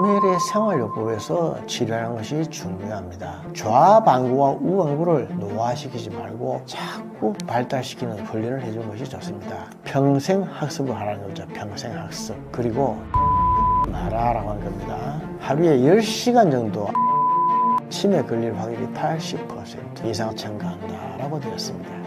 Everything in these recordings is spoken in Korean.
오늘의 생활요법에서 치료하는 것이 중요합니다. 좌반구와 우반구를 노화시키지 말고 자꾸 발달시키는 훈련을 해주는 것이 좋습니다. 평생 학습을 하라는 거죠. 평생 학습. 그리고 마라라고 하는 겁니다. 하루에 10시간 정도 치매 걸릴 확률이 80% 이상 증가한다라고 되었습니다.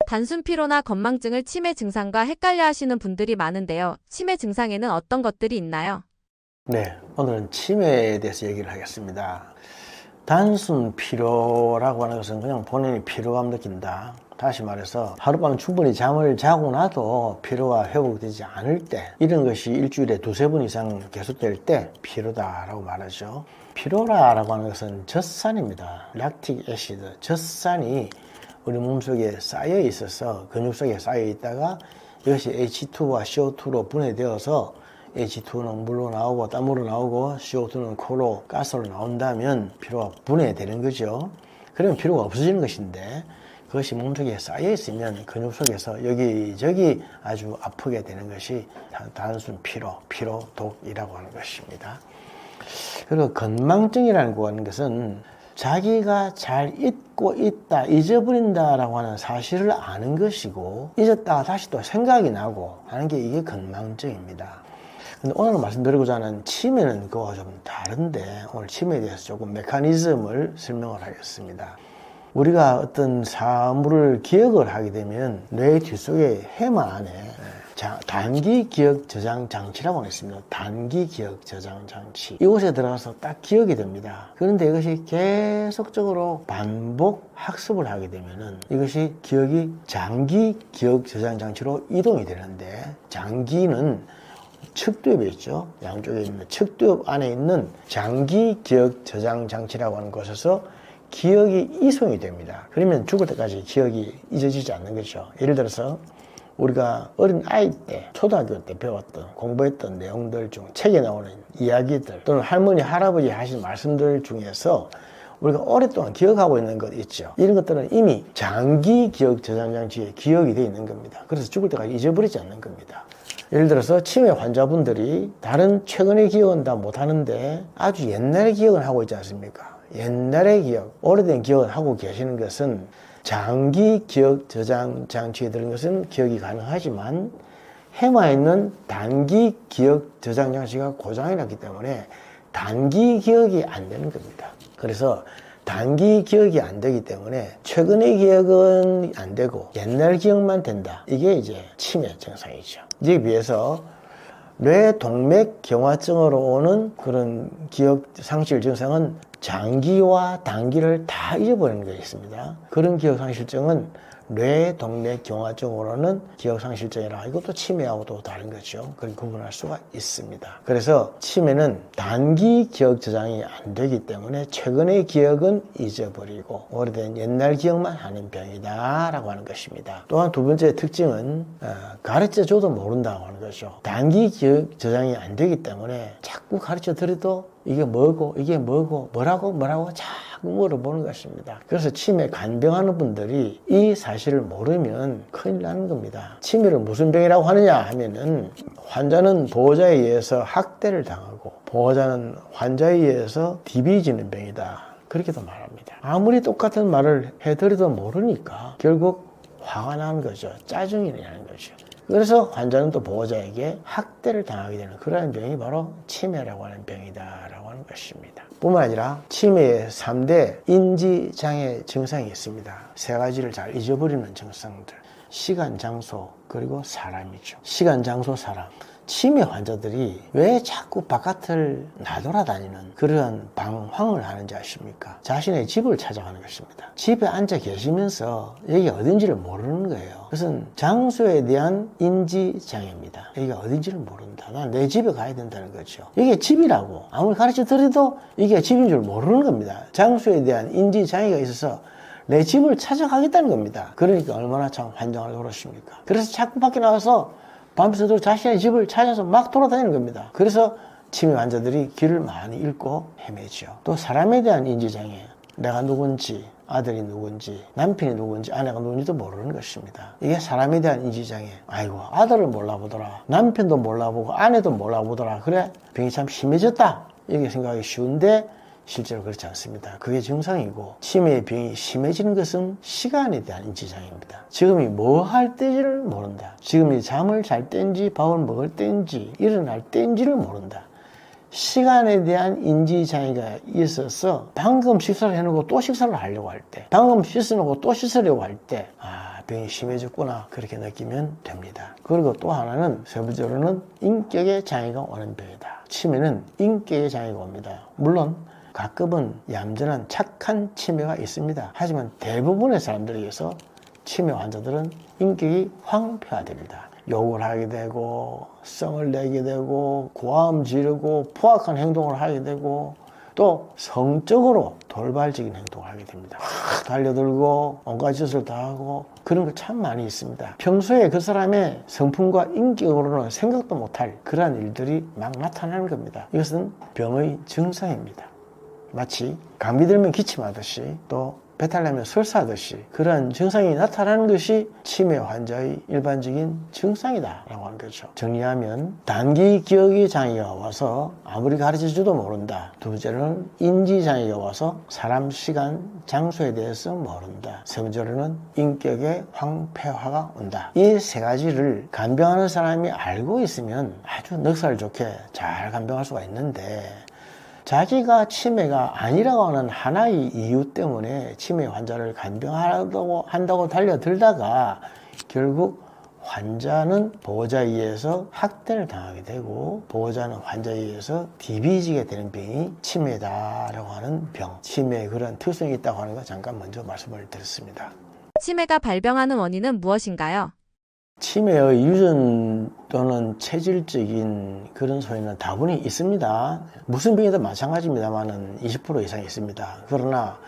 단순 피로나 건망증을 치매 증상과 헷갈려 하시는 분들이 많은데요. 치매 증상에는 어떤 것들이 있나요? 네, 오늘은 치매에 대해서 얘기를 하겠습니다. 단순 피로라고 하는 것은 그냥 본인이 피로감 느낀다. 다시 말해서 하룻밤 충분히 잠을 자고 나도 피로가 회복되지 않을 때, 이런 것이 일주일에 두세 번 이상 계속될 때 피로다라고 말하죠. 피로라고 하는 것은 젖산입니다. 락틱 애시드, 젖산이 우리 몸속에 쌓여 있어서 근육 속에 쌓여 있다가 이것이 H2와 CO2로 분해되어서 H2는 물로 나오고 땀으로 나오고 CO2는 코로 가스로 나온다면 피로가 분해되는 거죠. 그러면 피로가 없어지는 것인데, 그것이 몸속에 쌓여 있으면 근육 속에서 여기저기 아주 아프게 되는 것이 단순 피로독이라고 하는 것입니다. 그리고 건망증이라는 것은 자기가 잘 잊고 있다, 잊어버린다라고 하는 사실을 아는 것이고, 잊었다가 다시 또 생각이 나고 하는 게 이게 건망증입니다. 근데 오늘 말씀드리고자 하는 치매는 그거와 좀 다른데, 오늘 치매에 대해서 조금 메커니즘을 설명을 하겠습니다. 우리가 어떤 사물을 기억을 하게 되면 뇌 뒷속에 해마 안에 단기 기억 저장 장치라고 있습니다. 단기 기억 저장 장치. 이곳에 들어가서 딱 기억이 됩니다. 그런데 이것이 계속적으로 반복 학습을 하게 되면은 이것이 기억이 장기 기억 저장 장치로 이동이 되는데, 장기는 측두엽에 있죠. 양쪽에 있는 측두엽 안에 있는 장기 기억 저장 장치라고 하는 곳에서 기억이 이송이 됩니다. 그러면 죽을 때까지 기억이 잊어지지 않는 거죠. 예를 들어서 우리가 어린 아이 때, 초등학교 때 배웠던, 공부했던 내용들 중, 책에 나오는 이야기들 또는 할머니, 할아버지 하신 말씀들 중에서 우리가 오랫동안 기억하고 있는 것 있죠. 이런 것들은 이미 장기 기억 저장 장치에 기억이 되어 있는 겁니다. 그래서 죽을 때까지 잊어버리지 않는 겁니다. 예를 들어서 치매 환자분들이 다른 최근의 기억은 다 못하는데 아주 옛날의 기억은 하고 있지 않습니까? 옛날의 기억, 오래된 기억을 하고 계시는 것은 장기 기억 저장 장치에 들은 것은 기억이 가능하지만 해마에 있는 단기 기억 저장 장치가 고장이 났기 때문에 단기 기억이 안 되는 겁니다. 그래서 단기 기억이 안 되기 때문에 최근의 기억은 안 되고 옛날 기억만 된다. 이게 이제 치매 증상이죠. 이에 비해서 뇌동맥경화증으로 오는 그런 기억 상실 증상은 장기와 단기를 다 잊어버리는 게 있습니다. 그런 기억 상실증은 뇌동맥경화증으로는 기억상실증이라, 이것도 치매하고 또 다른 거죠. 그걸 구분할 수가 있습니다. 그래서 치매는 단기 기억 저장이 안 되기 때문에 최근의 기억은 잊어버리고 오래된 옛날 기억만 하는 병이다 라고 하는 것입니다. 또한 두 번째 특징은 가르쳐줘도 모른다고 하는 거죠. 단기 기억 저장이 안 되기 때문에 자꾸 가르쳐드려도 이게 뭐고 이게 뭐고 뭐라고 자꾸 물어보는 것입니다. 그래서 치매 간병하는 분들이 이 사실을 모르면 큰일 나는 겁니다. 치매를 무슨 병이라고 하느냐 하면은, 환자는 보호자에 의해서 학대를 당하고 보호자는 환자에 의해서 디비지는 병이다, 그렇게도 말합니다. 아무리 똑같은 말을 해드려도 모르니까 결국 화가 나는 거죠. 짜증이 나는 거죠. 그래서 환자는 또 보호자에게 학대를 당하게 되는 그러한 병이 바로 치매라고 하는 병이다라고 하는 것입니다. 뿐만 아니라 치매의 3대 인지장애 증상이 있습니다. 세 가지를 잘 잊어버리는 증상들. 시간, 장소, 그리고 사람이죠. 시간, 장소, 사람. 치매 환자들이 왜 자꾸 바깥을 나돌아다니는 그런 방황을 하는지 아십니까? 자신의 집을 찾아가는 것입니다. 집에 앉아 계시면서 여기 어딘지를 모르는 거예요. 그것은 장소에 대한 인지장애입니다. 여기가 어딘지를 모른다. 난 내 집에 가야 된다는 거죠. 이게 집이라고 아무리 가르쳐 드려도 이게 집인 줄 모르는 겁니다. 장소에 대한 인지장애가 있어서 내 집을 찾아가겠다는 겁니다. 그러니까 얼마나 참 환장을 그러십니까? 그래서 자꾸 밖에 나가서 밤새도록 자신의 집을 찾아서 막 돌아다니는 겁니다. 그래서 치매 환자들이 길을 많이 잃고 헤매죠. 또 사람에 대한 인지장애. 내가 누군지, 아들이 누군지, 남편이 누군지, 아내가 누군지도 모르는 것입니다. 이게 사람에 대한 인지장애. 아이고, 아들을 몰라보더라. 남편도 몰라보고 아내도 몰라보더라. 그래, 병이 참 심해졌다. 이렇게 생각하기 쉬운데 실제로 그렇지 않습니다. 그게 정상이고, 치매의 병이 심해지는 것은 시간에 대한 인지장애입니다. 지금이 뭐 할 때인지를 모른다. 지금이 잠을 잘 때인지, 밥을 먹을 때인지, 일어날 때인지를 모른다. 시간에 대한 인지장애가 있어서 방금 식사를 해놓고 또 식사를 하려고 할 때, 방금 씻어놓고 또 씻으려고 할 때, 병이 심해졌구나, 그렇게 느끼면 됩니다. 그리고 또 하나는, 세 번째로는 인격의 장애가 오는 병이다. 치매는 인격의 장애가 옵니다. 물론 가끔은 얌전한 착한 치매가 있습니다. 하지만 대부분의 사람들에게서 치매 환자들은 인격이 황폐화됩니다. 욕을 하게 되고, 성을 내게 되고, 고함 지르고, 포악한 행동을 하게 되고, 또 성적으로 돌발적인 행동을 하게 됩니다. 달려들고 온갖 짓을 다 하고, 그런 거 참 많이 있습니다. 평소에 그 사람의 성품과 인격으로는 생각도 못할 그러한 일들이 막 나타나는 겁니다. 이것은 병의 증상입니다. 마치 감기 들면 기침하듯이, 또 배탈 나면 설사하듯이 그러한 증상이 나타나는 것이 치매 환자의 일반적인 증상이다 라고 하는 거죠. 정리하면, 단기 기억의 장애가 와서 아무리 가르쳐줘도 모른다. 두 번째로는 인지 장애가 와서 사람, 시간, 장소에 대해서 모른다. 세 번째로는 인격의 황폐화가 온다. 이 세 가지를 간병하는 사람이 알고 있으면 아주 넉살 좋게 잘 간병할 수가 있는데, 자기가 치매가 아니라고 하는 하나의 이유 때문에 치매 환자를 간병한다고 달려들다가 결국 환자는 보호자에 의해서 학대를 당하게 되고, 보호자는 환자에 의해서 디비지게 되는 병이 치매다라고 하는 병, 치매에 그런 특성이 있다고 하는 거 잠깐 먼저 말씀을 드렸습니다. 치매가 발병하는 원인은 무엇인가요? 치매의 유전 또는 체질적인 그런 소리는 다분히 있습니다. 무슨 병이든 마찬가지입니다만은 20% 이상 있습니다. 그러나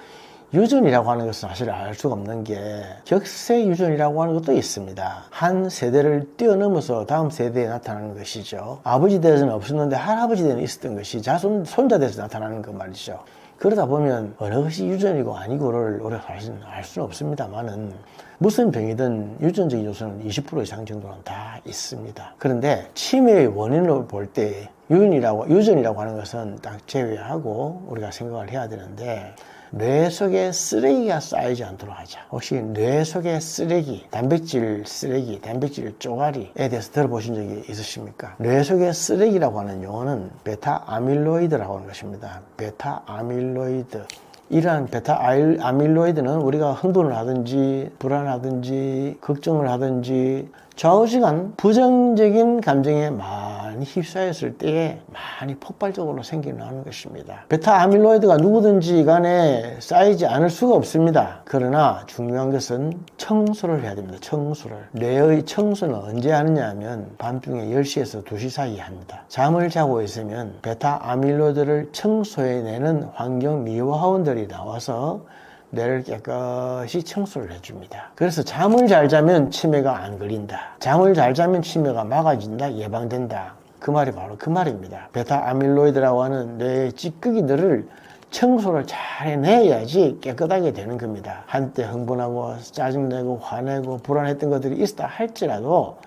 유전이라고 하는 것은 사실 알 수가 없는 게, 격세 유전이라고 하는 것도 있습니다. 한 세대를 뛰어넘어서 다음 세대에 나타나는 것이죠. 아버지 대에서는 없었는데 할아버지 대에는 있었던 것이 자손, 손자 대에서 나타나는 것 말이죠. 그러다 보면 어느 것이 유전이고 아니고를 우리가 사실 알 수는 없습니다만은, 무슨 병이든 유전적인 요소는 20% 이상 정도는 다 있습니다. 그런데 치매의 원인을 볼 때 유전이라고 하는 것은 딱 제외하고 우리가 생각을 해야 되는데, 뇌 속에 쓰레기가 쌓이지 않도록 하자. 혹시 뇌 속에 쓰레기, 단백질 쓰레기, 단백질 쪼가리에 대해서 들어보신 적이 있으십니까? 뇌 속에 쓰레기라고 하는 용어는 베타 아밀로이드라고 하는 것입니다. 베타 아밀로이드. 이러한 베타 아밀로이드는 우리가 흥분을 하든지 불안하든지 걱정을 하든지 좌우지간 부정적인 감정에 많이 휩싸였을 때에 많이 폭발적으로 생겨나는 것입니다. 베타 아밀로이드가 누구든지 간에 쌓이지 않을 수가 없습니다. 그러나 중요한 것은 청소를 해야 됩니다. 청소를. 뇌의 청소는 언제 하느냐 하면 밤중에 10시에서 2시 사이에 합니다. 잠을 자고 있으면 베타 아밀로이드를 청소해내는 환경 미화원들이 나와서 뇌를 깨끗이 청소를 해줍니다. 그래서 잠을 잘 자면 치매가 안 걸린다. 잠을 잘 자면 치매가 막아진다, 예방된다. 그 말이 바로 그 말입니다. 베타 아밀로이드라고 하는 뇌의 찌꺼기들을 청소를 잘 해내야지 깨끗하게 되는 겁니다. 한때 흥분하고 짜증내고 화내고 불안했던 것들이 있다 할지라도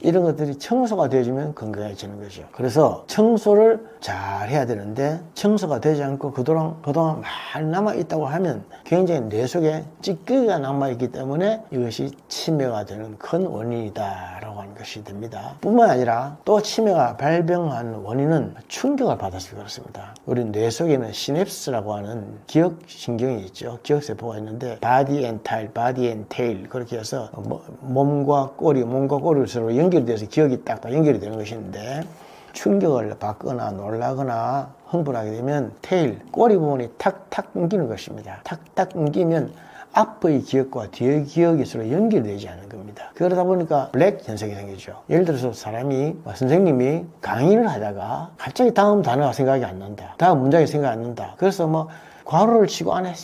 이런 것들이 청소가 되어주면 건강해지는 거죠. 그래서 청소를 잘 해야 되는데, 청소가 되지 않고 그동안 많이 남아있다고 하면 굉장히 뇌 속에 찌꺼기가 남아있기 때문에 이것이 치매가 되는 큰 원인이다 라고 하는 것이 됩니다. 뿐만 아니라 또 치매가 발병한 원인은 충격을 받아서 그렇습니다. 우리 뇌 속에는 시냅스라고 하는 기억신경이 있죠. 기억세포가 있는데 바디 앤 타일, 바디 앤 테일, 그렇게 해서 몸과 꼬리를 서로 연결돼서 기억이 딱딱 연결이 되는 것인데, 충격을 받거나 놀라거나 흥분하게 되면 테일, 꼬리 부분이 탁탁 끊기는 것입니다. 탁탁 끊기면 앞의 기억과 뒤의 기억이 서로 연결되지 않는 겁니다. 그러다 보니까 블랙 현상이 생기죠. 예를 들어서 선생님이 강의를 하다가 갑자기 다음 단어가 생각이 안 난다. 다음 문장이 생각이 안 난다. 그래서 괄호를 치고 안에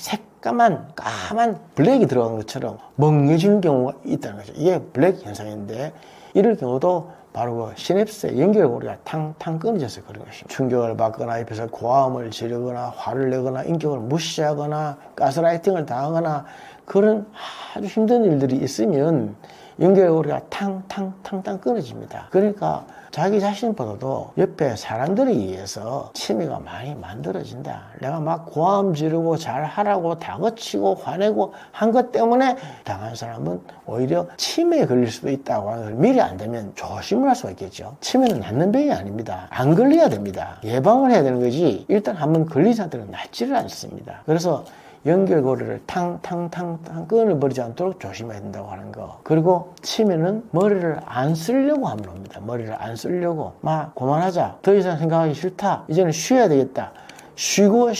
까만 블랙이 들어간 것처럼 멍해지는 경우가 있다는 거죠. 이게 블랙 현상인데, 이럴 경우도 바로 그 시냅스의 연결고리가 탕탕 끊어져서 그런 것입니다. 충격을 받거나 옆에서 고함을 지르거나 화를 내거나 인격을 무시하거나 가스라이팅을 당하거나 그런 아주 힘든 일들이 있으면 연결고리가 탕탕 끊어집니다. 그러니까 자기 자신보다도 옆에 사람들에 의해서 치매가 많이 만들어진다. 내가 막 고함 지르고 잘하라고 다그치고 화내고 한 것 때문에 당한 사람은 오히려 치매에 걸릴 수도 있다고 하는 걸 미리 안 되면 조심을 할 수가 있겠죠. 치매는 낫는 병이 아닙니다. 안 걸려야 됩니다. 예방을 해야 되는 거지 일단 한번 걸린 상태는 낫지를 않습니다. 그래서 연결고리를 탕탕탕탕 끊어버리지 않도록 조심해야 된다고 하는 거. 그리고 치매는 머리를 안 쓰려고 하면 옵니다. 머리를 안 쓰려고 막 그만하자, 더 이상 생각하기 싫다, 이제는 쉬어야 되겠다, 쉬고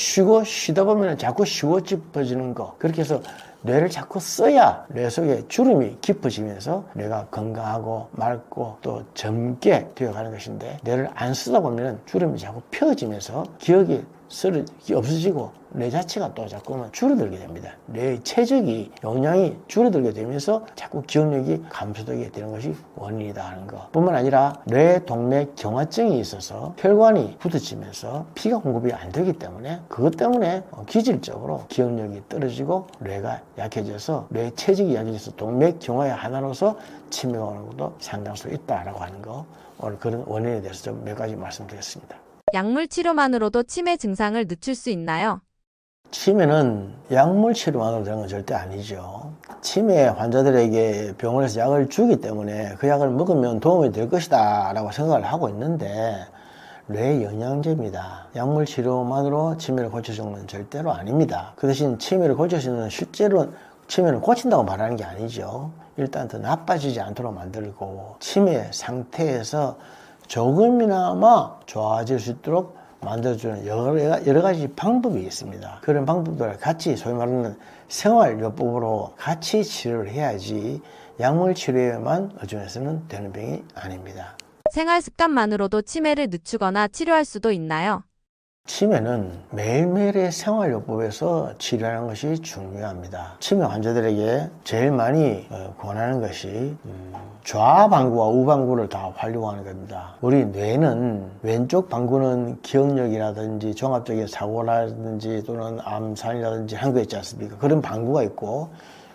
쉬다 보면 자꾸 쉬고 싶어지는 거. 그렇게 해서 뇌를 자꾸 써야 뇌 속에 주름이 깊어지면서 뇌가 건강하고 맑고 또 젊게 되어가는 것인데, 뇌를 안 쓰다 보면 주름이 자꾸 펴지면서 기억이 없어지고 뇌 자체가 또 자꾸만 줄어들게 됩니다. 뇌의 체적이 용량이 줄어들게 되면서 자꾸 기억력이 감소되게 되는 것이 원인이다 하는 것. 뿐만 아니라 뇌 동맥 경화증이 있어서 혈관이 부딪히면서 피가 공급이 안 되기 때문에 그것 때문에 기질적으로 기억력이 떨어지고 뇌가 약해져서 뇌 체적이 약해져서 동맥 경화의 하나로서 치매가 오는 것도 상당수 있다라고 하는 거. 오늘 그런 원인에 대해서 좀 몇 가지 말씀드렸습니다. 약물 치료만으로도 치매 증상을 늦출 수 있나요? 치매는 약물 치료만으로 되는 건 절대 아니죠. 치매 환자들에게 병원에서 약을 주기 때문에 그 약을 먹으면 도움이 될 것이다 라고 생각을 하고 있는데, 뇌 영양제입니다. 약물 치료만으로 치매를 고쳐주는 건 절대로 아닙니다. 그 대신 치매를 고쳐주는, 실제로 치매를 고친다고 말하는 게 아니죠. 일단 더 나빠지지 않도록 만들고 치매 상태에서 조금이나마 좋아질 수 있도록 만들어주는 여러 가지 방법이 있습니다. 그런 방법들을 같이 소위 말하는 생활요법으로 같이 치료를 해야지 약물 치료에만 의존해서는 되는 병이 아닙니다. 생활 습관만으로도 치매를 늦추거나 치료할 수도 있나요? 치매는 매일매일의 생활요법에서 치료하는 것이 중요합니다. 치매 환자들에게 제일 많이 권하는 것이 좌방구와 우방구를 다 활용하는 겁니다. 우리 뇌는 왼쪽 방구는 기억력이라든지 종합적인 사고라든지 또는 암산이라든지 하는 거 있지 않습니까? 그런 방구가 있고,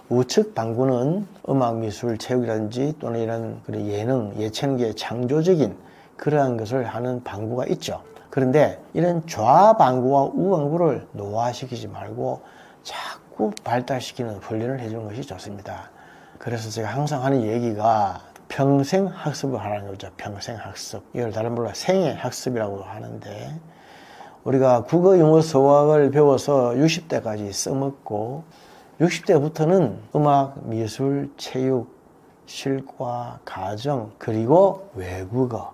우측 방구는 음악, 미술, 체육이라든지 또는 이런 예능, 예체능의 창조적인 그러한 것을 하는 방구가 있죠. 그런데 이런 좌방구와 우방구를 노화시키지 말고 자꾸 발달시키는 훈련을 해주는 것이 좋습니다. 그래서 제가 항상 하는 얘기가 평생 학습을 하라는 거죠. 평생 학습. 이걸 다른 말로 생애 학습이라고 하는데, 우리가 국어, 영어, 수학을 배워서 60대까지 써먹고 60대부터는 음악, 미술, 체육, 실과, 가정, 그리고 외국어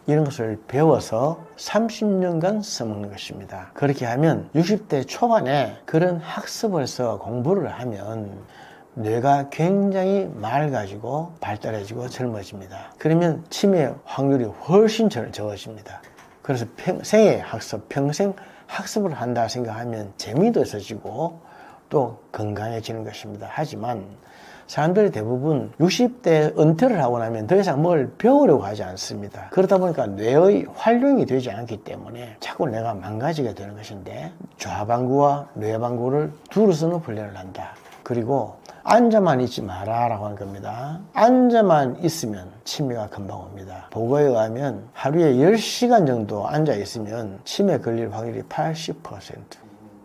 이런 것을 배워서 30년간 써먹는 것입니다. 그렇게 하면 60대 초반에 그런 학습을 해서 공부를 하면 뇌가 굉장히 맑아지고 발달해지고 젊어집니다. 그러면 치매 확률이 훨씬 적어집니다. 그래서 생애 학습, 평생 학습을 한다 생각하면 재미도 있어지고 또 건강해지는 것입니다. 하지만 사람들이 대부분 60대 은퇴를 하고 나면 더 이상 뭘 배우려고 하지 않습니다. 그러다 보니까 뇌의 활용이 되지 않기 때문에 자꾸 뇌가 망가지게 되는 것인데, 좌방구와 뇌방구를 두루 쓰는 훈련을 한다. 그리고 앉아만 있지 마라 라고 하는 겁니다. 앉아만 있으면 치매가 금방 옵니다. 보고에 의하면 하루에 10시간 정도 앉아 있으면 치매 걸릴 확률이 80%,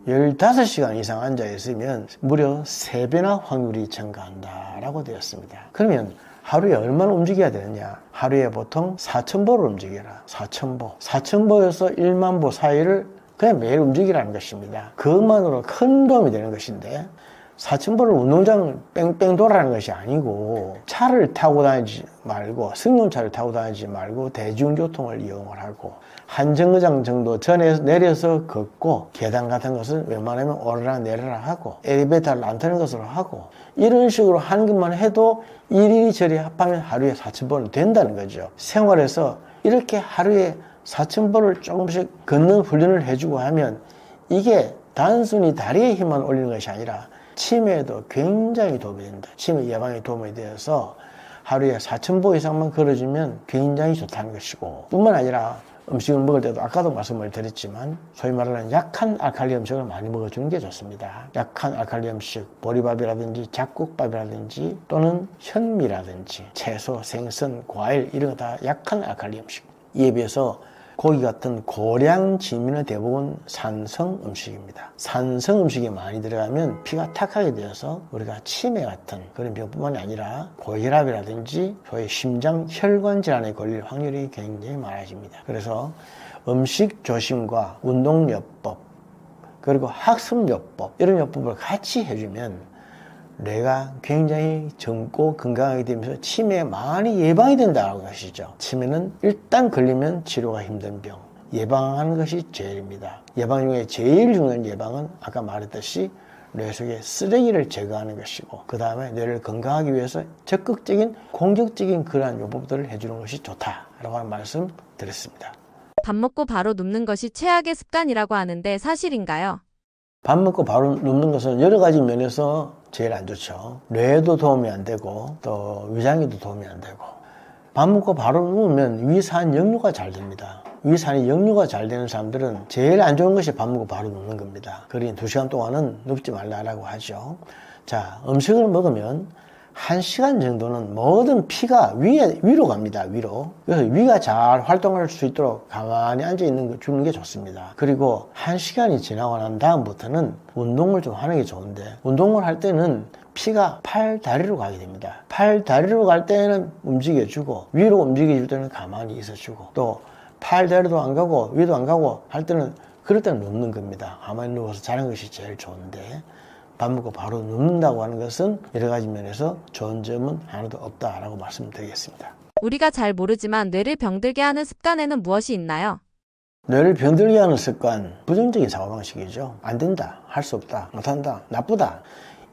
15시간 이상 앉아 있으면 무려 3배나 확률이 증가한다라고 되었습니다. 그러면 하루에 얼마나 움직여야 되느냐? 하루에 보통 4,000보를 움직여라. 4,000보. 4,000보에서 1만 보 사이를 그냥 매일 움직이라는 것입니다. 그것만으로 큰 도움이 되는 것인데, 4,000보를 운동장을 뺑뺑 돌아가는 것이 아니고, 차를 타고 다니지 말고, 승용차를 타고 다니지 말고 대중교통을 이용을 하고, 한 정거장 정도 전에 내려서 걷고, 계단 같은 것은 웬만하면 오르락 내리락 하고, 엘리베이터를 안 타는 것으로 하고, 이런 식으로 하는 것만 해도 이리저리 합하면 하루에 4,000보는 된다는 거죠. 생활에서 이렇게 하루에 4,000보를 조금씩 걷는 훈련을 해주고 하면, 이게 단순히 다리의 힘만 올리는 것이 아니라 치매에도 굉장히 도움이 됩니다. 치매 예방에 도움이 되어서 하루에 4,000보 이상만 걸어주면 굉장히 좋다는 것이고, 뿐만 아니라 음식을 먹을 때도 아까도 말씀을 드렸지만 소위 말하는 약한 알칼리 음식을 많이 먹어주는 게 좋습니다. 약한 알칼리 음식, 보리밥이라든지 잡곡밥이라든지 또는 현미라든지 채소, 생선, 과일 이런 거 다 약한 알칼리 음식. 이에 비해서 고기 같은 고량 진미는 대부분 산성 음식입니다. 산성 음식이 많이 들어가면 피가 탁하게 되어서 우리가 치매 같은 그런 병뿐만이 아니라 고혈압이라든지 소위 심장 혈관 질환에 걸릴 확률이 굉장히 많아집니다. 그래서 음식 조심과 운동요법 그리고 학습요법 이런 요법을 같이 해주면 뇌가 굉장히 젊고 건강하게 되면서 치매에 많이 예방이 된다는 것이죠. 치매는 일단 걸리면 치료가 힘든 병, 예방하는 것이 제일입니다. 예방 중에 제일 중요한 예방은 아까 말했듯이 뇌 속의 쓰레기를 제거하는 것이고, 그 다음에 뇌를 건강하기 위해서 적극적인 공격적인 그러한 요법들을 해주는 것이 좋다라고 하는 말씀 드렸습니다. 밥 먹고 바로 눕는 것이 최악의 습관이라고 하는데 사실인가요? 밥 먹고 바로 눕는 것은 여러 가지 면에서 제일 안 좋죠. 뇌에도 도움이 안 되고 또 위장에도 도움이 안 되고, 밥 먹고 바로 누우면 위산 역류가 잘 됩니다. 위산이 역류가 잘 되는 사람들은 제일 안 좋은 것이 밥 먹고 바로 눕는 겁니다. 그러니 2시간 동안은 눕지 말라고 하죠. 자, 음식을 먹으면 1시간 정도는 모든 피가 위로 갑니다. 위로. 그래서 위가 잘 활동할 수 있도록 가만히 앉아 주는 게 좋습니다. 그리고 1시간이 지나고 난 다음부터는 운동을 좀 하는 게 좋은데, 운동을 할 때는 피가 팔, 다리로 가게 됩니다. 팔, 다리로 갈 때는 움직여주고, 위로 움직여줄 때는 가만히 있어주고, 또 팔, 다리도 안 가고 위도 안 가고 할 때는, 그럴 때는 눕는 겁니다. 가만히 누워서 자는 것이 제일 좋은데, 밥 먹고 바로 눕는다고 하는 것은 여러 가지 면에서 좋은 점은 하나도 없다라고 말씀드리겠습니다. 우리가 잘 모르지만 뇌를 병들게 하는 습관에는 무엇이 있나요? 뇌를 병들게 하는 습관, 부정적인 사고방식이죠. 안 된다, 할 수 없다, 못한다, 나쁘다.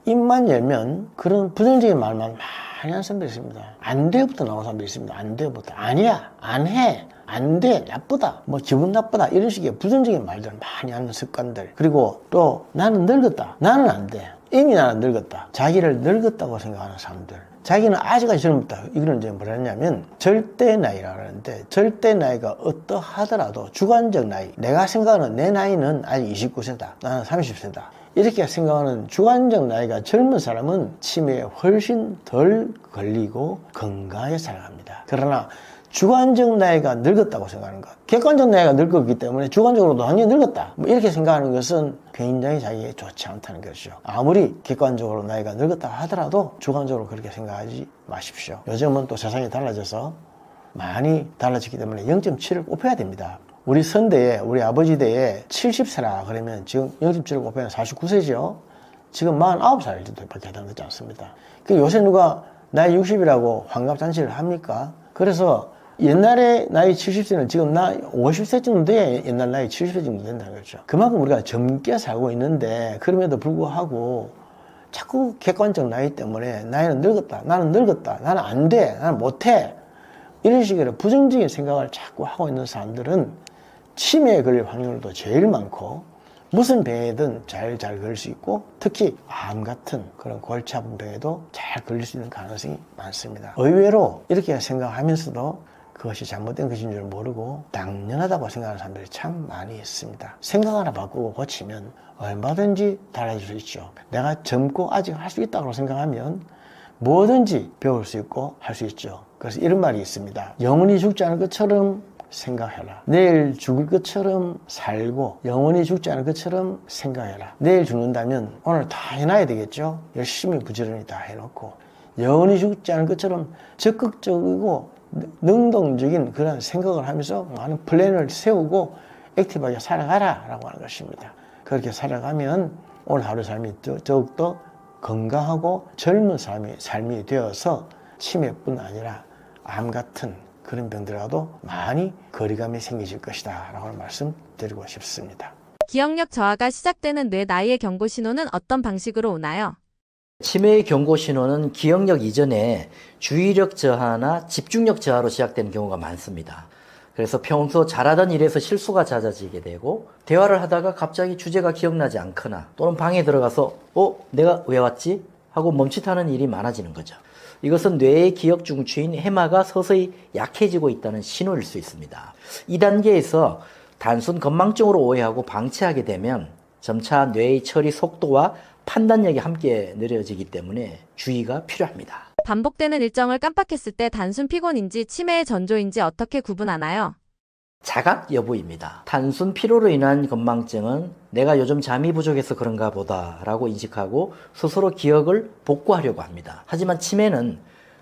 입만 열면 그런 부정적인 말만 많이 하는 사람들이 있습니다. 안 돼부터 나오는 사람들이 있습니다. 안 돼부터. 아니야, 안 해, 안 돼, 나쁘다, 뭐 기분 나쁘다, 이런 식의 부정적인 말들을 많이 하는 습관들. 그리고 또 나는 늙었다, 나는 안 돼, 이미 나는 늙었다, 자기를 늙었다고 생각하는 사람들. 자기는 아직까지 젊었다. 이거는 이제 뭐라 했냐면 절대 나이라고 하는데, 절대 나이가 어떠하더라도 주관적 나이, 내가 생각하는 내 나이는 아직 29세다, 나는 30세다, 이렇게 생각하는 주관적 나이가 젊은 사람은 치매에 훨씬 덜 걸리고 건강하게 살아갑니다. 그러나 주관적 나이가 늙었다고 생각하는 것, 객관적 나이가 늙었기 때문에 주관적으로도 당연히 늙었다, 뭐 이렇게 생각하는 것은 굉장히 자기에 좋지 않다는 것이죠. 아무리 객관적으로 나이가 늙었다 하더라도 주관적으로 그렇게 생각하지 마십시오. 요즘은 또 세상이 달라져서 많이 달라졌기 때문에 0.7을 곱해야 됩니다. 우리 선대에, 우리 아버지 대에 70세라 그러면 지금 0.7을 곱하면 49세죠. 지금 49살 정도밖에 되지 않습니다. 요새 누가 나이 60이라고 환갑잔치를 합니까? 그래서 옛날에 나이 70세는 지금 나 50세 정도 돼야 옛날 나이 70세 정도 된다는 거죠. 그만큼 우리가 젊게 살고 있는데, 그럼에도 불구하고 자꾸 객관적 나이 때문에 나이는 늙었다, 나는 늙었다, 나는 안 돼, 나는 못해, 이런 식으로 부정적인 생각을 자꾸 하고 있는 사람들은 치매에 걸릴 확률도 제일 많고, 무슨 병에든 잘 걸릴 수 있고, 특히 암 같은 그런 골치 아픈 병에도 잘 걸릴 수 있는 가능성이 많습니다. 의외로 이렇게 생각하면서도 그것이 잘못된 것인 줄 모르고 당연하다고 생각하는 사람들이 참 많이 있습니다. 생각 하나 바꾸고 고치면 얼마든지 달라질 수 있죠. 내가 젊고 아직 할 수 있다고 생각하면 뭐든지 배울 수 있고 할 수 있죠. 그래서 이런 말이 있습니다. 영원히 죽지 않을 것처럼 생각해라. 내일 죽을 것처럼 살고 영원히 죽지 않을 것처럼 생각해라. 내일 죽는다면 오늘 다 해놔야 되겠죠. 열심히 부지런히 다 해놓고 영원히 죽지 않을 것처럼 적극적이고 능동적인 그런 생각을 하면서 많은 플랜을 세우고 액티브하게 살아가라 라고 하는 것입니다. 그렇게 살아가면 오늘 하루 삶이 더욱더 건강하고 젊은 삶이 되어서 치매뿐 아니라 암 같은 그런 병들과도 많이 거리감이 생기실 것이다 라고 말씀 드리고 싶습니다. 기억력 저하가 시작되는 뇌 나이의 경고 신호는 어떤 방식으로 오나요? 치매의 경고 신호는 기억력 이전에 주의력 저하나 집중력 저하로 시작되는 경우가 많습니다. 그래서 평소 잘하던 일에서 실수가 잦아지게 되고, 대화를 하다가 갑자기 주제가 기억나지 않거나, 또는 방에 들어가서 내가 왜 왔지? 하고 멈칫하는 일이 많아지는 거죠. 이것은 뇌의 기억 중추인 해마가 서서히 약해지고 있다는 신호일 수 있습니다. 이 단계에서 단순 건망증으로 오해하고 방치하게 되면 점차 뇌의 처리 속도와 판단력이 함께 느려지기 때문에 주의가 필요합니다. 반복되는 일정을 깜빡했을 때 단순 피곤인지 치매의 전조인지 어떻게 구분하나요? 자각 여부입니다. 단순 피로로 인한 건망증은 내가 요즘 잠이 부족해서 그런가 보다 라고 인식하고 스스로 기억을 복구하려고 합니다. 하지만 치매는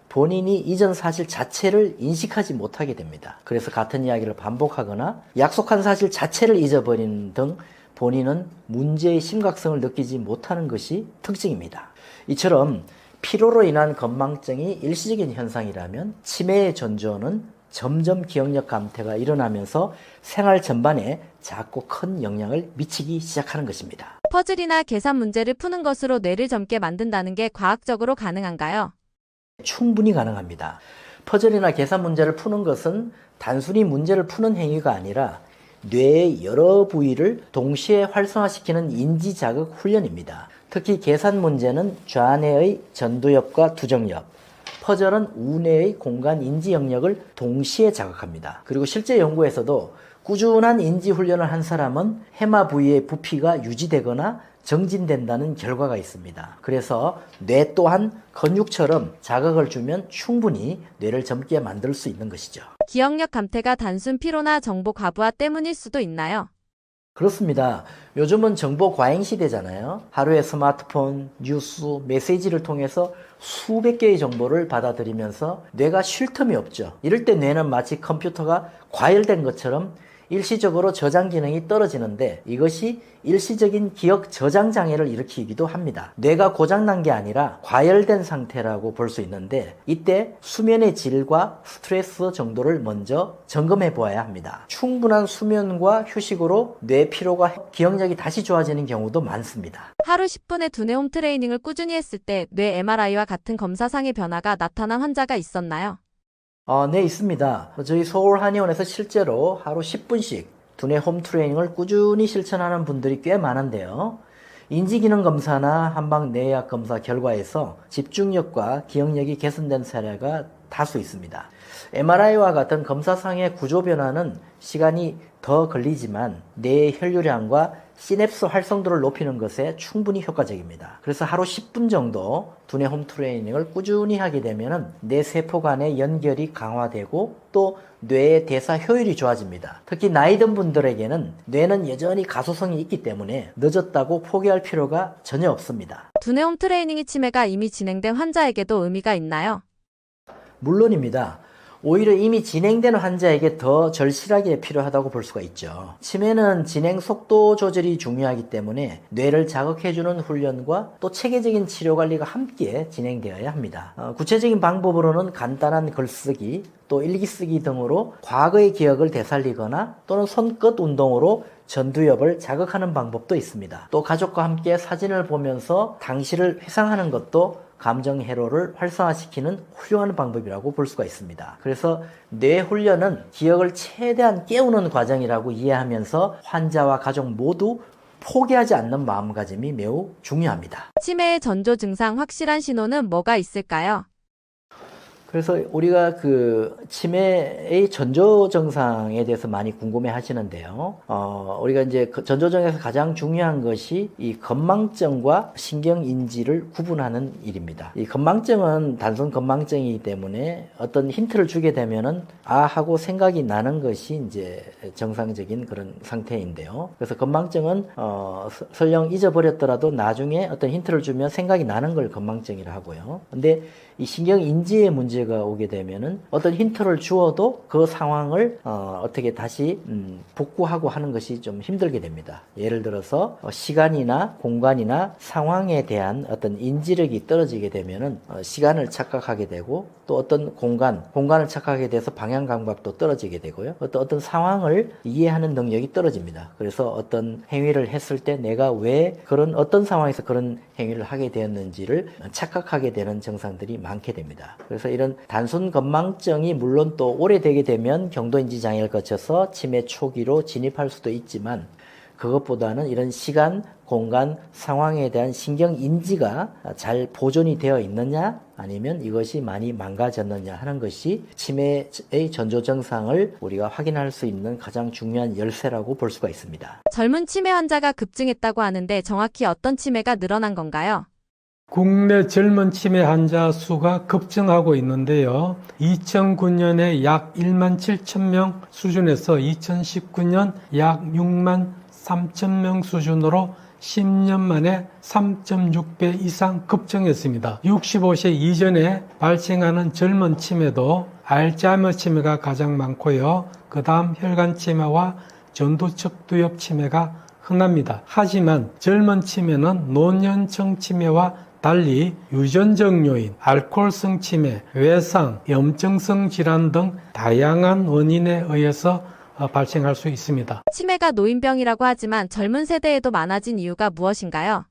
본인이 이전 사실 자체를 인식하지 못하게 됩니다. 그래서 같은 이야기를 반복하거나 약속한 사실 자체를 잊어버리는 등 본인은 문제의 심각성을 느끼지 못하는 것이 특징입니다. 이처럼 피로로 인한 건망증이 일시적인 현상이라면 치매의 전조는 점점 기억력 감퇴가 일어나면서 생활 전반에 작고 큰 영향을 미치기 시작하는 것입니다. 퍼즐이나 계산 문제를 푸는 것으로 뇌를 젊게 만든다는 게 과학적으로 가능한가요? 충분히 가능합니다. 퍼즐이나 계산 문제를 푸는 것은 단순히 문제를 푸는 행위가 아니라 뇌의 여러 부위를 동시에 활성화시키는 인지자극 훈련입니다. 특히 계산 문제는 좌뇌의 전두엽과 두정엽, 퍼즐은 우뇌의 공간 인지 영역을 동시에 자극합니다. 그리고 실제 연구에서도 꾸준한 인지 훈련을 한 사람은 해마 부위의 부피가 유지되거나 정진된다는 결과가 있습니다. 그래서 뇌 또한 건육처럼 자극을 주면 충분히 뇌를 젊게 만들 수 있는 것이죠. 기억력 감퇴가 단순 피로나 정보 과부하 때문일 수도 있나요? 그렇습니다. 요즘은 정보 과잉 시대잖아요. 하루에 스마트폰, 뉴스, 메시지를 통해서 수백 개의 정보를 받아들이면서 뇌가 쉴 틈이 없죠. 이럴 때 뇌는 마치 컴퓨터가 과열된 것처럼 일시적으로 저장 기능이 떨어지는데 이것이 일시적인 기억 저장 장애를 일으키기도 합니다. 뇌가 고장난 게 아니라 과열된 상태라고 볼 수 있는데 이때 수면의 질과 스트레스 정도를 먼저 점검해 보아야 합니다. 충분한 수면과 휴식으로 뇌 피로가 기억력이 다시 좋아지는 경우도 많습니다. 하루 10분의 두뇌 홈 트레이닝을 꾸준히 했을 때 뇌 MRI와 같은 검사상의 변화가 나타난 환자가 있었나요? 네, 있습니다. 저희 서울한의원에서 실제로 하루 10분씩 두뇌 홈 트레이닝을 꾸준히 실천하는 분들이 꽤 많은데요. 인지기능 검사나 한방 뇌약 검사 결과에서 집중력과 기억력이 개선된 사례가 다수 있습니다. MRI와 같은 검사상의 구조 변화는 시간이 더 걸리지만 뇌의 혈류량과 시냅스 활성도를 높이는 것에 충분히 효과적입니다. 그래서 하루 10분 정도 두뇌 홈 트레이닝을 꾸준히 하게 되면 뇌 세포 간의 연결이 강화되고 또 뇌의 대사 효율이 좋아집니다. 특히 나이 든 분들에게는 뇌는 여전히 가소성이 있기 때문에 늦었다고 포기할 필요가 전혀 없습니다. 두뇌 홈 트레이닝이 치매가 이미 진행된 환자에게도 의미가 있나요? 물론입니다. 오히려 이미 진행된 환자에게 더 절실하게 필요하다고 볼 수가 있죠. 치매는 진행 속도 조절이 중요하기 때문에 뇌를 자극해주는 훈련과 또 체계적인 치료 관리가 함께 진행되어야 합니다. 구체적인 방법으로는 간단한 글쓰기, 또 일기쓰기 등으로 과거의 기억을 되살리거나 또는 손끝 운동으로 전두엽을 자극하는 방법도 있습니다. 또 가족과 함께 사진을 보면서 당시를 회상하는 것도 감정 회로를 활성화시키는 훌륭한 방법이라고 볼 수가 있습니다. 그래서 뇌 훈련은 기억을 최대한 깨우는 과정이라고 이해하면서 환자와 가족 모두 포기하지 않는 마음가짐이 매우 중요합니다. 치매의 전조 증상 확실한 신호는 뭐가 있을까요? 그래서 우리가 그 치매의 전조 증상에 대해서 많이 궁금해 하시는데요. 우리가 이제 전조 증상에서 가장 중요한 것이 이 건망증과 신경인지를 구분하는 일입니다. 이 건망증은 단순 건망증이기 때문에 어떤 힌트를 주게 되면은 아 하고 생각이 나는 것이 이제 정상적인 그런 상태인데요. 그래서 건망증은 설령 잊어버렸더라도 나중에 어떤 힌트를 주면 생각이 나는 걸 건망증이라 하고요. 근데 이 신경인지의 문제가 오게 되면은 어떤 힌트를 주어도 그 상황을 어떻게 다시 복구하고 하는 것이 좀 힘들게 됩니다. 예를 들어서 시간이나 공간이나 상황에 대한 어떤 인지력이 떨어지게 되면은 시간을 착각하게 되고 또 어떤 공간을 착각하게 돼서 방향 감각도 떨어지게 되고요. 어떤 상황을 이해하는 능력이 떨어집니다. 그래서 어떤 행위를 했을 때 내가 왜 어떤 상황에서 그런 행위를 하게 되었는지를 착각하게 되는 증상들이 많게 됩니다. 그래서 이런 단순 건망증이 물론 또 오래되게 되면 경도인지 장애를 거쳐서 치매 초기로 진입할 수도 있지만 그것보다는 이런 시간, 공간, 상황에 대한 신경 인지가 잘 보존이 되어 있느냐 아니면 이것이 많이 망가졌느냐 하는 것이 치매의 전조 증상을 우리가 확인할 수 있는 가장 중요한 열쇠라고 볼 수가 있습니다. 젊은 치매 환자가 급증했다고 하는데 정확히 어떤 치매가 늘어난 건가요? 국내 젊은 치매 환자 수가 급증하고 있는데요. 2009년에 약 1만 7천 명 수준에서 2019년 약 6만 3천 명 수준으로 10년 만에 3.6배 이상 급증했습니다. 65세 이전에 발생하는 젊은 치매도 알츠하이머 치매가 가장 많고요. 그 다음 혈관 치매와 전두척두엽 치매가 흔합니다. 하지만 젊은 치매는 노년층 치매와 달리 유전적 요인, 알코올성 치매, 외상, 염증성 질환 등 다양한 원인에 의해서 발생할 수 있습니다. 치매가 노인병이라고 하지만 젊은 세대에도 많아진 이유가 무엇인가요?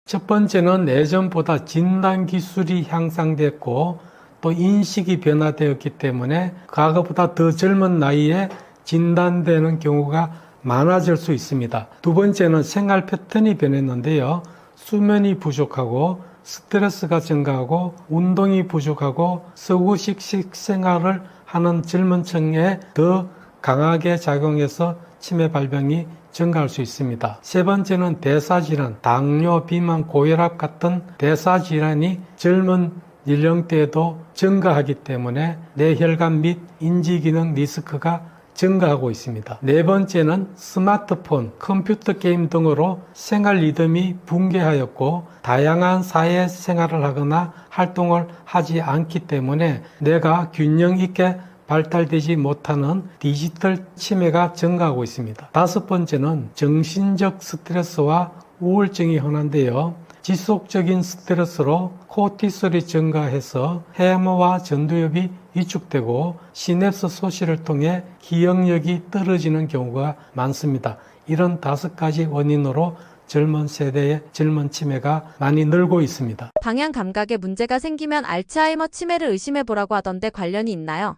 첫 번째는 예전보다 진단 기술이 향상됐고 또 인식이 변화되었기 때문에 과거보다 더 젊은 나이에 진단되는 경우가 많아질 수 있습니다. 두 번째는 생활 패턴이 변했는데요. 수면이 부족하고 스트레스가 증가하고 운동이 부족하고 서구식 식생활을 하는 젊은 층에 더 강하게 작용해서 치매 발병이 증가할 수 있습니다. 세 번째는 대사질환, 당뇨, 비만, 고혈압 같은 대사질환이 젊은 연령대에도 증가하기 때문에 뇌혈관 및 인지기능 리스크가 증가하고 있습니다. 네 번째는 스마트폰, 컴퓨터 게임 등으로 생활 리듬이 붕괴하였고 다양한 사회생활을 하거나 활동을 하지 않기 때문에 뇌가 균형 있게 발달되지 못하는 디지털 치매가 증가하고 있습니다. 다섯 번째는 정신적 스트레스와 우울증이 흔한데요. 지속적인 스트레스로 코티솔이 증가해서 해마와 전두엽이 위축되고 시냅스 소실을 통해 기억력이 떨어지는 경우가 많습니다. 이런 5가지 원인으로 젊은 세대의 젊은 치매가 많이 늘고 있습니다. 방향 감각에 문제가 생기면 알츠하이머 치매를 의심해 보라고 하던데 관련이 있나요?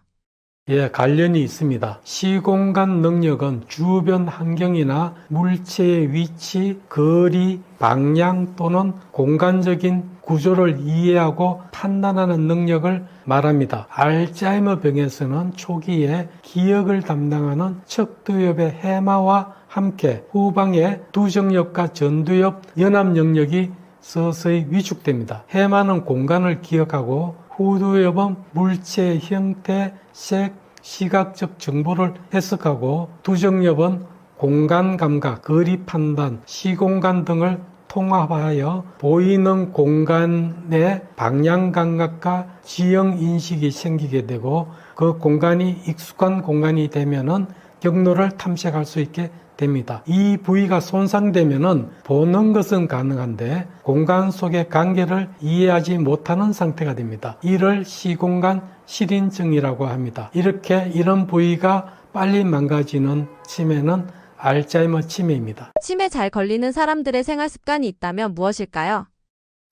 예, 관련이 있습니다. 시공간 능력은 주변 환경이나 물체의 위치, 거리, 방향 또는 공간적인 구조를 이해하고 판단하는 능력을 말합니다. 알츠하이머 병에서는 초기에 기억을 담당하는 척두엽의 해마와 함께 후방의 두정엽과 전두엽 연합 영역이 서서히 위축됩니다. 해마는 공간을 기억하고 후두엽은 물체의 형태, 색, 시각적 정보를 해석하고 두정엽은 공간 감각, 거리 판단, 시공간 등을 통합하여 보이는 공간의 방향 감각과 지형 인식이 생기게 되고 그 공간이 익숙한 공간이 되면은 경로를 탐색할 수 있게 됩니다. 이 부위가 손상되면은 보는 것은 가능한데 공간 속의 관계를 이해하지 못하는 상태가 됩니다. 이를 시공간 실인증이라고 합니다. 이런 부위가 빨리 망가지는 치매는 알츠하이머 치매입니다. 치매 잘 걸리는 사람들의 생활 습관이 있다면 무엇일까요?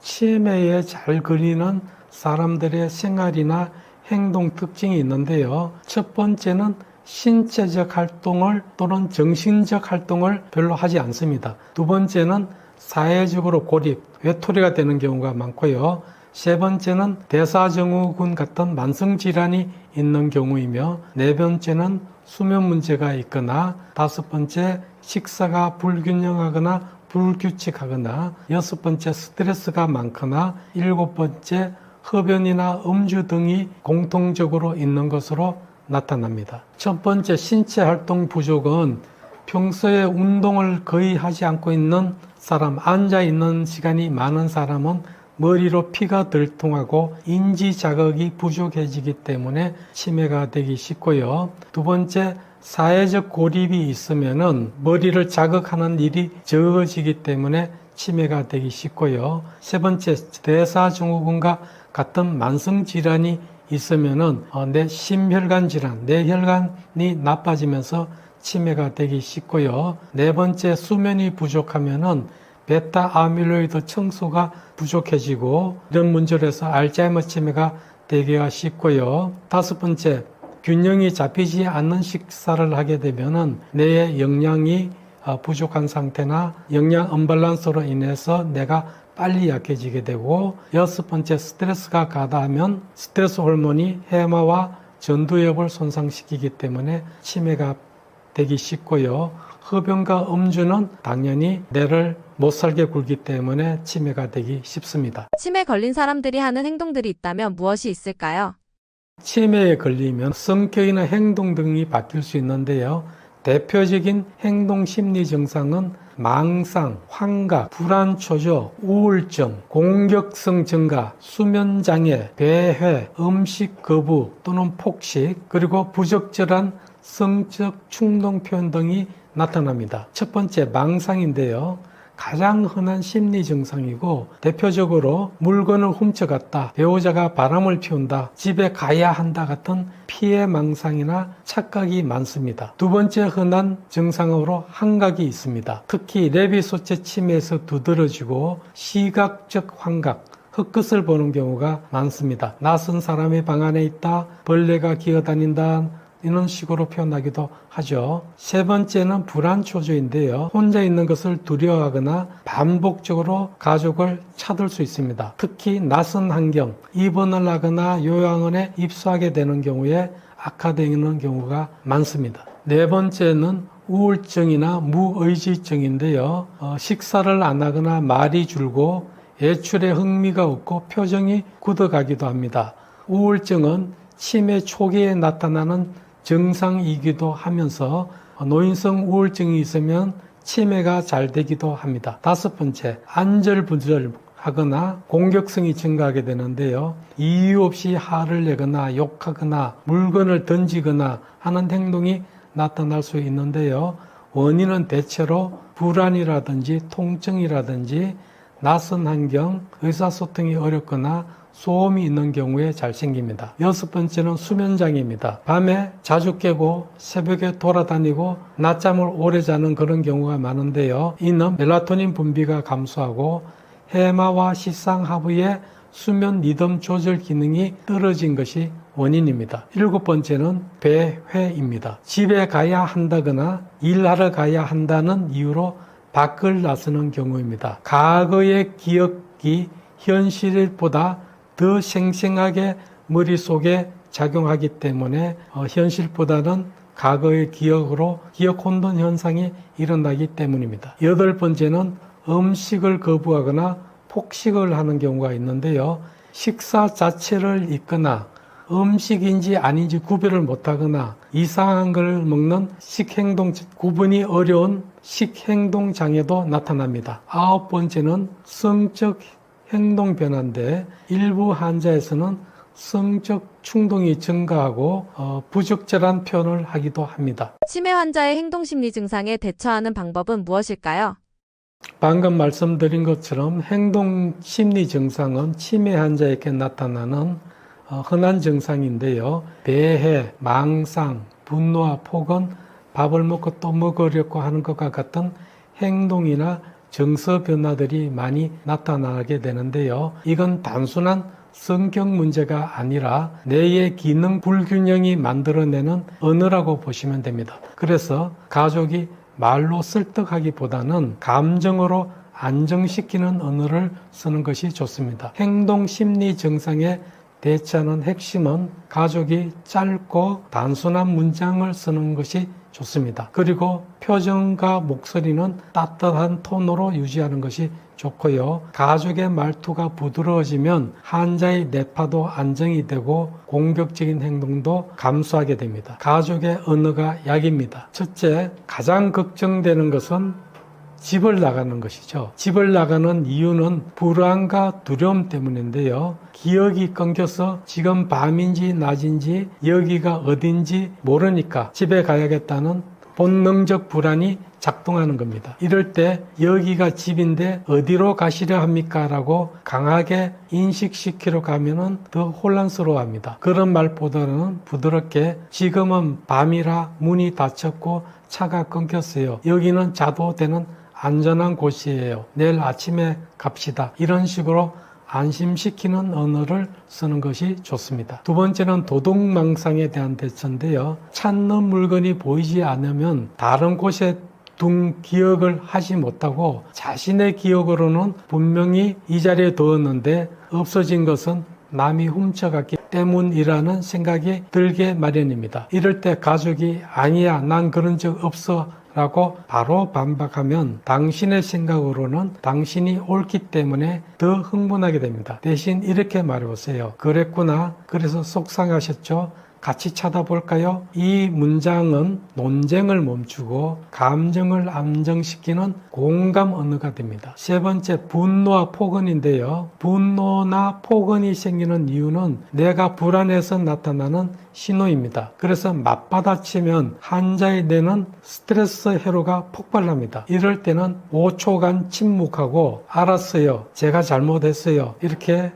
치매에 잘 걸리는 사람들의 생활이나 행동 특징이 있는데요. 첫 번째는 신체적 활동을 또는 정신적 활동을 별로 하지 않습니다. 두 번째는 사회적으로 고립, 외톨이가 되는 경우가 많고요. 세 번째는 대사증후군 같은 만성질환이 있는 경우이며 네 번째는 수면 문제가 있거나 다섯 번째 식사가 불균형하거나 불규칙하거나 여섯 번째 스트레스가 많거나 일곱 번째 흡연이나 음주 등이 공통적으로 있는 것으로 나타납니다. 첫 번째 신체 활동 부족은 평소에 운동을 거의 하지 않고 있는 사람, 앉아 있는 시간이 많은 사람은 머리로 피가 덜 통하고 인지 자극이 부족해지기 때문에 치매가 되기 쉽고요. 두 번째, 사회적 고립이 있으면은 머리를 자극하는 일이 적어지기 때문에 치매가 되기 쉽고요. 세 번째, 대사증후군과 같은 만성 질환이 있으면은 내 심혈관 질환, 뇌혈관이 나빠지면서 치매가 되기 쉽고요. 네 번째, 수면이 부족하면은 베타 아밀로이드 청소가 부족해지고 이런 문제로 해서 알츠하이머 치매가 되기가 쉽고요. 다섯 번째, 균형이 잡히지 않는 식사를 하게 되면은 뇌의 영양이 부족한 상태나 영양 언밸런스로 인해서 내가 빨리 약해지게 되고, 6번째 스트레스가 가다하면 스트레스 호르몬이 해마와 전두엽을 손상시키기 때문에 치매가 되기 쉽고요. 흡연과 음주는 당연히 뇌를 못 살게 굴기 때문에 치매가 되기 쉽습니다. 치매 걸린 사람들이 하는 행동들이 있다면 무엇이 있을까요? 치매에 걸리면 성격이나 행동 등이 바뀔 수 있는데요. 대표적인 행동 심리 증상은 망상, 환각, 불안 초조, 우울증, 공격성 증가, 수면 장애, 배회, 음식 거부 또는 폭식, 그리고 부적절한 성적 충동 표현 등이 나타납니다. 첫 번째, 망상인데요. 가장 흔한 심리 증상이고, 대표적으로 물건을 훔쳐갔다, 배우자가 바람을 피운다, 집에 가야 한다 같은 피해 망상이나 착각이 많습니다. 두 번째 흔한 증상으로 환각이 있습니다. 특히 레비소체 치매에서 두드러지고 시각적 환각, 흙끝을 보는 경우가 많습니다. 낯선 사람의 방 안에 있다, 벌레가 기어다닌다, 이런 식으로 표현하기도 하죠. 세 번째는 불안 초조인데요. 혼자 있는 것을 두려워하거나 반복적으로 가족을 찾을 수 있습니다. 특히 낯선 환경, 입원을 하거나 요양원에 입소하게 되는 경우에 악화되는 경우가 많습니다. 네 번째는 우울증이나 무의지증인데요. 식사를 안 하거나 말이 줄고 외출에 흥미가 없고 표정이 굳어가기도 합니다. 우울증은 치매 초기에 나타나는 증상이기도 하면서 노인성 우울증이 있으면 치매가 잘 되기도 합니다. 다섯 번째, 안절부절하거나 공격성이 증가하게 되는데요. 이유 없이 화를 내거나 욕하거나 물건을 던지거나 하는 행동이 나타날 수 있는데요. 원인은 대체로 불안이라든지 통증이라든지 낯선 환경, 의사소통이 어렵거나 소음이 있는 경우에 잘 생깁니다. 여섯 번째는 수면장애입니다. 밤에 자주 깨고 새벽에 돌아다니고 낮잠을 오래 자는 그런 경우가 많은데요. 이는 멜라토닌 분비가 감소하고 해마와 시상하부의 수면 리듬 조절 기능이 떨어진 것이 원인입니다. 일곱 번째는 배회입니다. 집에 가야 한다거나 일하러 가야 한다는 이유로 밖을 나서는 경우입니다. 과거의 기억이 현실보다 더 생생하게 머릿속에 작용하기 때문에 현실보다는 과거의 기억으로 기억 혼돈 현상이 일어나기 때문입니다. 여덟 번째는 음식을 거부하거나 폭식을 하는 경우가 있는데요. 식사 자체를 잊거나 음식인지 아닌지 구별을 못하거나 이상한 걸 먹는 식행동 구분이 어려운 식행동 장애도 나타납니다. 아홉 번째는 성적 행동 변화인데 일부 환자에서는 성적 충동이 증가하고 부적절한 표현을 하기도 합니다. 치매 환자의 행동심리 증상에 대처하는 방법은 무엇일까요? 방금 말씀드린 것처럼 행동심리 증상은 치매 환자에게 나타나는 흔한 증상인데요. 배회, 망상, 분노와 폭언, 밥을 먹고 또 먹으려고 하는 것과 같은 행동이나 정서 변화들이 많이 나타나게 되는데요. 이건 단순한 성격 문제가 아니라 뇌의 기능 불균형이 만들어내는 언어라고 보시면 됩니다. 그래서 가족이 말로 설득하기보다는 감정으로 안정시키는 언어를 쓰는 것이 좋습니다. 행동 심리 증상에 대처하는 핵심은 가족이 짧고 단순한 문장을 쓰는 것이 좋습니다. 그리고 표정과 목소리는 따뜻한 톤으로 유지하는 것이 좋고요. 가족의 말투가 부드러워지면 환자의 뇌파도 안정이 되고 공격적인 행동도 감소하게 됩니다. 가족의 언어가 약입니다. 첫째, 가장 걱정되는 것은 집을 나가는 것이죠. 집을 나가는 이유는 불안과 두려움 때문인데요. 기억이 끊겨서 지금 밤인지 낮인지 여기가 어딘지 모르니까 집에 가야겠다는 본능적 불안이 작동하는 겁니다. 이럴 때 여기가 집인데 어디로 가시려 합니까? 라고 강하게 인식시키러 가면은 더 혼란스러워합니다. 그런 말보다는 부드럽게 지금은 밤이라 문이 닫혔고 차가 끊겼어요. 여기는 자도 되는 안전한 곳이에요. 내일 아침에 갑시다. 이런 식으로 안심시키는 언어를 쓰는 것이 좋습니다. 두 번째는 도둑망상에 대한 대처인데요. 찾는 물건이 보이지 않으면 다른 곳에 둔 기억을 하지 못하고 자신의 기억으로는 분명히 이 자리에 두었는데 없어진 것은 남이 훔쳐갔기 때문이라는 생각이 들게 마련입니다. 이럴 때 가족이 아니야, 난 그런 적 없어 라고 바로 반박하면 당신의 생각으로는 당신이 옳기 때문에 더 흥분하게 됩니다. 대신 이렇게 말해보세요. 그랬구나. 그래서 속상하셨죠? 같이 찾아볼까요? 이 문장은 논쟁을 멈추고 감정을 안정시키는 공감 언어가 됩니다. 세 번째, 분노와 폭언인데요. 분노나 폭언이 생기는 이유는 내가 불안해서 나타나는 신호입니다. 그래서 맞받아치면 환자의 뇌는 스트레스 회로가 폭발합니다. 이럴 때는 5초간 침묵하고 알았어요. 제가 잘못했어요. 이렇게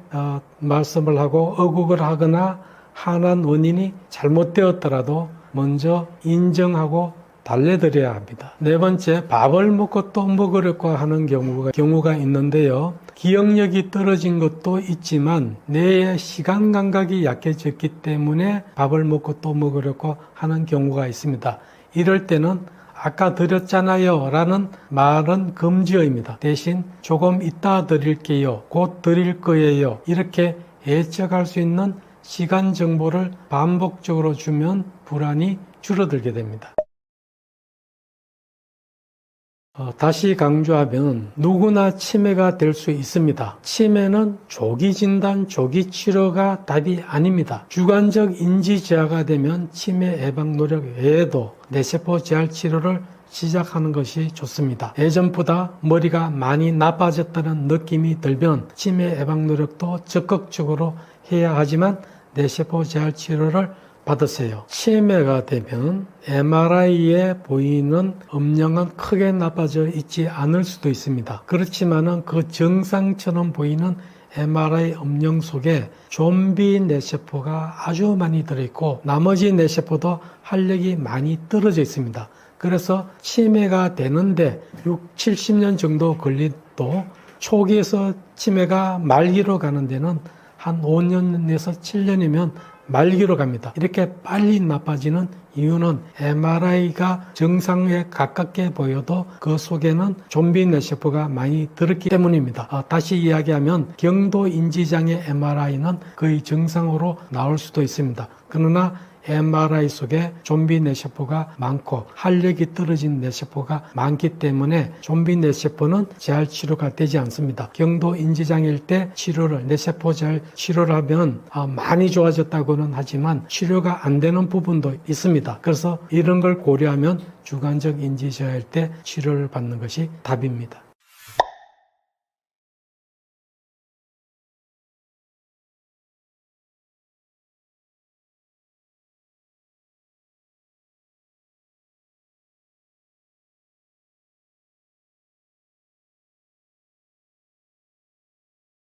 말씀을 하고 어국을 하거나 화난 원인이 잘못되었더라도 먼저 인정하고 달래드려야 합니다. 네 번째, 밥을 먹고 또 먹으려고 하는 경우가 있는데요. 기억력이 떨어진 것도 있지만 뇌의 시간 감각이 약해졌기 때문에 밥을 먹고 또 먹으려고 하는 경우가 있습니다. 이럴 때는 아까 드렸잖아요 라는 말은 금지어입니다. 대신 조금 이따 드릴게요, 곧 드릴 거예요, 이렇게 예측할 수 있는 시간 정보를 반복적으로 주면 불안이 줄어들게 됩니다. 다시 강조하면 누구나 치매가 될 수 있습니다. 치매는 조기 진단, 조기 치료가 답이 아닙니다. 주관적 인지 저하가 되면 치매 예방 노력 외에도 뇌세포 재활 치료를 시작하는 것이 좋습니다. 예전보다 머리가 많이 나빠졌다는 느낌이 들면 치매 예방 노력도 적극적으로 해야 하지만 뇌세포 재활 치료를 받으세요. 치매가 되면 MRI에 보이는 음영은 크게 나빠져 있지 않을 수도 있습니다. 그렇지만은 그 정상처럼 보이는 MRI 음영 속에 좀비 뇌세포가 아주 많이 들어있고 나머지 뇌세포도 활력이 많이 떨어져 있습니다. 그래서 치매가 되는데 70년 정도 걸리도 초기에서 치매가 말기로 가는 데는 한 5년에서 7년이면 말기로 갑니다. 이렇게 빨리 나빠지는 이유는 MRI가 정상에 가깝게 보여도 그 속에는 좀비 뇌세포가 많이 들었기 때문입니다. 다시 이야기하면 경도 인지장애 MRI는 거의 정상으로 나올 수도 있습니다. 그러나 MRI 속에 좀비 뇌세포가 많고 활력이 떨어진 뇌세포가 많기 때문에 좀비 뇌세포는 재활 치료가 되지 않습니다. 경도 인지장애일 때 뇌세포 재활 치료를 하면 많이 좋아졌다고는 하지만 치료가 안 되는 부분도 있습니다. 그래서 이런 걸 고려하면 주관적 인지 저하일 때 치료를 받는 것이 답입니다.